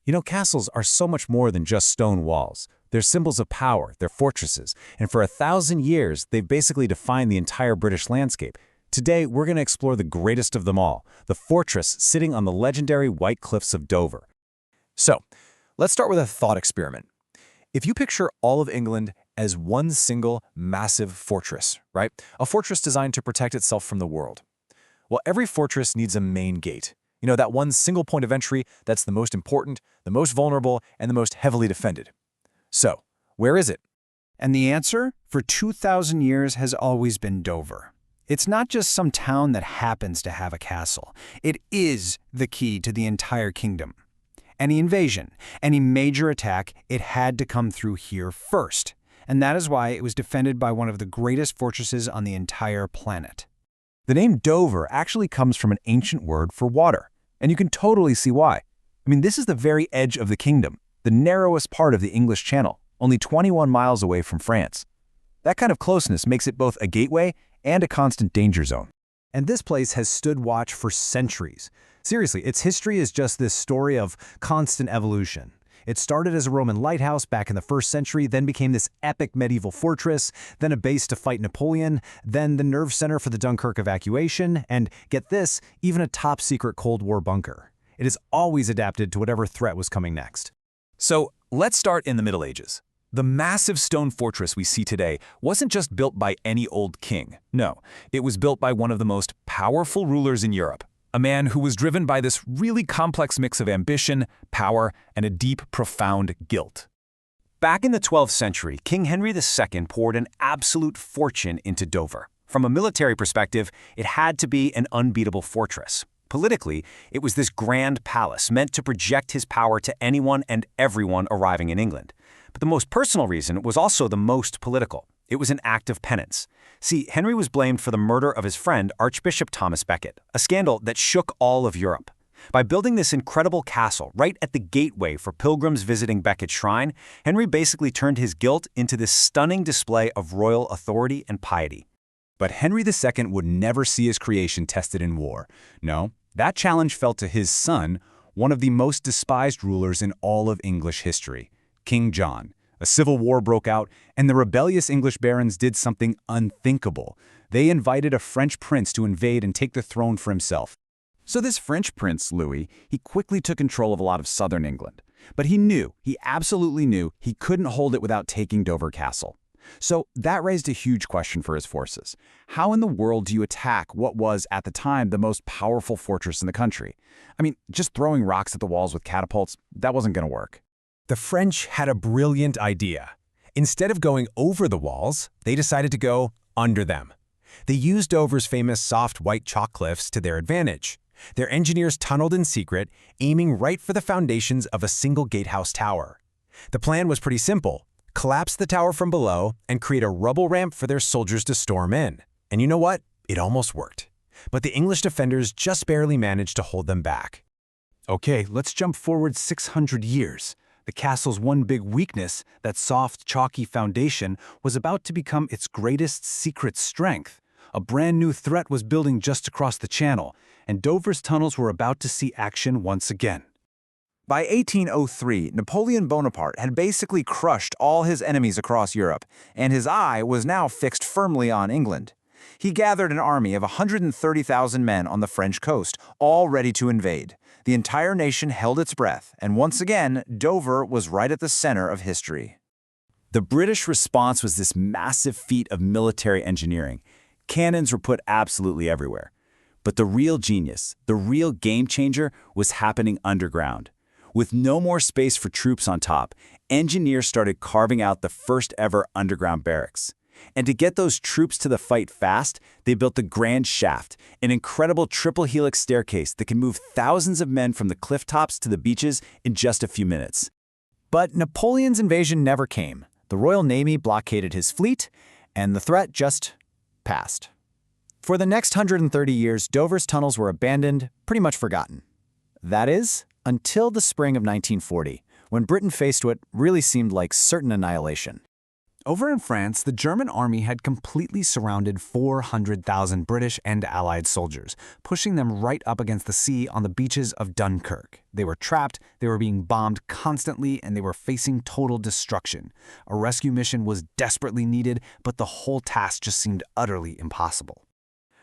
You know, castles are so much more than just stone walls. They're symbols of power, they're fortresses, and for 1,000 years, they've basically defined the entire British landscape. Today, we're going to explore the greatest of them all, the fortress sitting on the legendary White Cliffs of Dover. So, let's start with a thought experiment. If you picture all of England as one single, massive fortress, right? A fortress designed to protect itself from the world. Well, every fortress needs a main gate. You know, that one single point of entry that's the most important, the most vulnerable, and the most heavily defended. So, where is it? And the answer, for 2,000 years, has always been Dover. It's not just some town that happens to have a castle. It is the key to the entire kingdom. Any invasion, any major attack, it had to come through here first. And that is why it was defended by one of the greatest fortresses on the entire planet. The name Dover actually comes from an ancient word for water, and you can totally see why. I mean, this is the very edge of the kingdom, the narrowest part of the English Channel, only 21 miles away from France. That kind of closeness makes it both a gateway and a constant danger zone. And this place has stood watch for centuries. Seriously, its history is just this story of constant evolution. It started as a Roman lighthouse back in the 1st century, then became this epic medieval fortress, then a base to fight Napoleon, then the nerve center for the Dunkirk evacuation, and get this, even a top-secret Cold War bunker. It has always adapted to whatever threat was coming next. So, let's start in the Middle Ages. The massive stone fortress we see today wasn't just built by any old king. No, it was built by one of the most powerful rulers in Europe. A man who was driven by this really complex mix of ambition, power, and a deep, profound guilt. Back in the 12th century, King Henry II poured an absolute fortune into Dover. From a military perspective, it had to be an unbeatable fortress. Politically, it was this grand palace meant to project his power to anyone and everyone arriving in England. But the most personal reason was also the most political. It was an act of penance. See, Henry was blamed for the murder of his friend, Archbishop Thomas Becket, a scandal that shook all of Europe. By building this incredible castle right at the gateway for pilgrims visiting Becket's shrine, Henry basically turned his guilt into this stunning display of royal authority and piety. But Henry II would never see his creation tested in war. No, that challenge fell to his son, one of the most despised rulers in all of English history, King John. A civil war broke out, and the rebellious English barons did something unthinkable. They invited a French prince to invade and take the throne for himself. So this French prince, Louis, he quickly took control of a lot of southern England. But he absolutely knew, he couldn't hold it without taking Dover Castle. So that raised a huge question for his forces. How in the world do you attack what was, at the time, the most powerful fortress in the country? I mean, just throwing rocks at the walls with catapults, that wasn't going to work. The French had a brilliant idea. Instead of going over the walls, they decided to go under them. They used Dover's famous soft white chalk cliffs to their advantage. Their engineers tunneled in secret, aiming right for the foundations of a single gatehouse tower. The plan was pretty simple. Collapse the tower from below and create a rubble ramp for their soldiers to storm in. And you know what? It almost worked. But the English defenders just barely managed to hold them back. Okay, let's jump forward 600 years. The castle's one big weakness, that soft, chalky foundation, was about to become its greatest secret strength. A brand new threat was building just across the channel, and Dover's tunnels were about to see action once again. By 1803, Napoleon Bonaparte had basically crushed all his enemies across Europe, and his eye was now fixed firmly on England. He gathered an army of 130,000 men on the French coast, all ready to invade. The entire nation held its breath, and once again, Dover was right at the center of history. The British response was this massive feat of military engineering. Cannons were put absolutely everywhere. But the real genius, the real game changer, was happening underground. With no more space for troops on top, engineers started carving out the first ever underground barracks. And to get those troops to the fight fast, they built the Grand Shaft, an incredible triple helix staircase that can move thousands of men from the cliff tops to the beaches in just a few minutes. But Napoleon's invasion never came. The Royal Navy blockaded his fleet, and the threat just passed. For the next 130 years, Dover's tunnels were abandoned, pretty much forgotten. That is, until the spring of 1940, when Britain faced what really seemed like certain annihilation. Over in France, the German army had completely surrounded 400,000 British and Allied soldiers, pushing them right up against the sea on the beaches of Dunkirk. They were trapped, they were being bombed constantly, and they were facing total destruction. A rescue mission was desperately needed, but the whole task just seemed utterly impossible.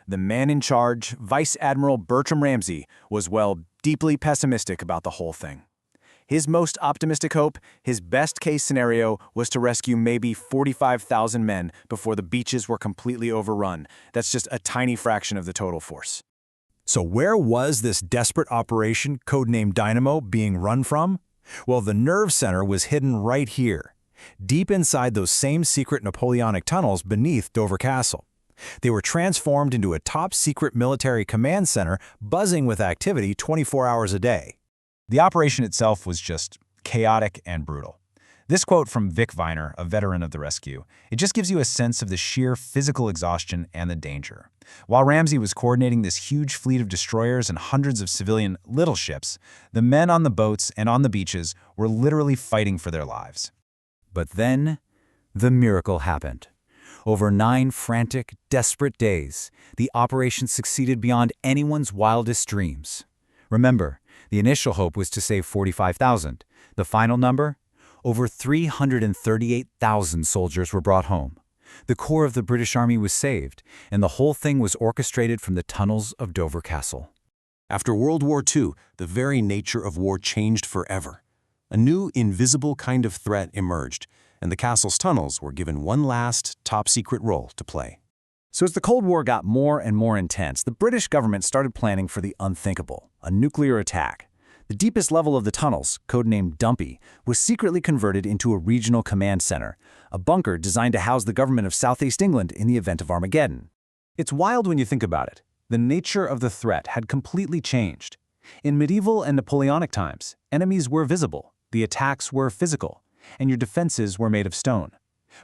The man in charge, Vice Admiral Bertram Ramsay, was, well, deeply pessimistic about the whole thing. His most optimistic hope, his best-case scenario, was to rescue maybe 45,000 men before the beaches were completely overrun. That's just a tiny fraction of the total force. So where was this desperate operation, codenamed Dynamo, being run from? Well, the nerve center was hidden right here, deep inside those same secret Napoleonic tunnels beneath Dover Castle. They were transformed into a top-secret military command center buzzing with activity 24 hours a day. The operation itself was just chaotic and brutal. This quote from Vic Viner, a veteran of the rescue, it just gives you a sense of the sheer physical exhaustion and the danger. While Ramsay was coordinating this huge fleet of destroyers and hundreds of civilian little ships, the men on the boats and on the beaches were literally fighting for their lives. But then, the miracle happened. Over 9 frantic, desperate days, the operation succeeded beyond anyone's wildest dreams. Remember, the initial hope was to save 45,000. The final number? Over 338,000 soldiers were brought home. The core of the British Army was saved, and the whole thing was orchestrated from the tunnels of Dover Castle. After World War II, the very nature of war changed forever. A new, invisible kind of threat emerged, and the castle's tunnels were given one last, top-secret role to play. So as the Cold War got more and more intense, the British government started planning for the unthinkable, a nuclear attack. The deepest level of the tunnels, codenamed Dumpy, was secretly converted into a regional command center, a bunker designed to house the government of Southeast England in the event of Armageddon. It's wild when you think about it. The nature of the threat had completely changed. In medieval and Napoleonic times, enemies were visible, the attacks were physical, and your defenses were made of stone.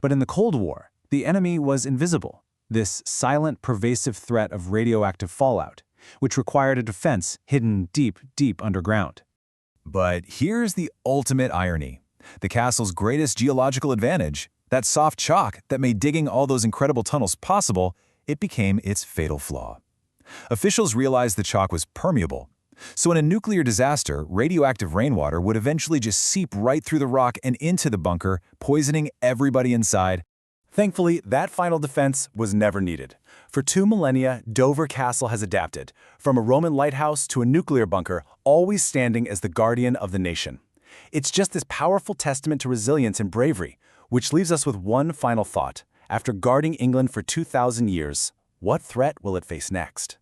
But in the Cold War, the enemy was invisible. This silent, pervasive threat of radioactive fallout, which required a defense hidden deep, deep underground. But here's the ultimate irony. The castle's greatest geological advantage, that soft chalk that made digging all those incredible tunnels possible, it became its fatal flaw. Officials realized the chalk was permeable. So in a nuclear disaster, radioactive rainwater would eventually just seep right through the rock and into the bunker, poisoning everybody inside. Thankfully, that final defense was never needed. For 2 millennia, Dover Castle has adapted, from a Roman lighthouse to a nuclear bunker, always standing as the guardian of the nation. It's just this powerful testament to resilience and bravery, which leaves us with one final thought. After guarding England for 2,000 years, what threat will it face next?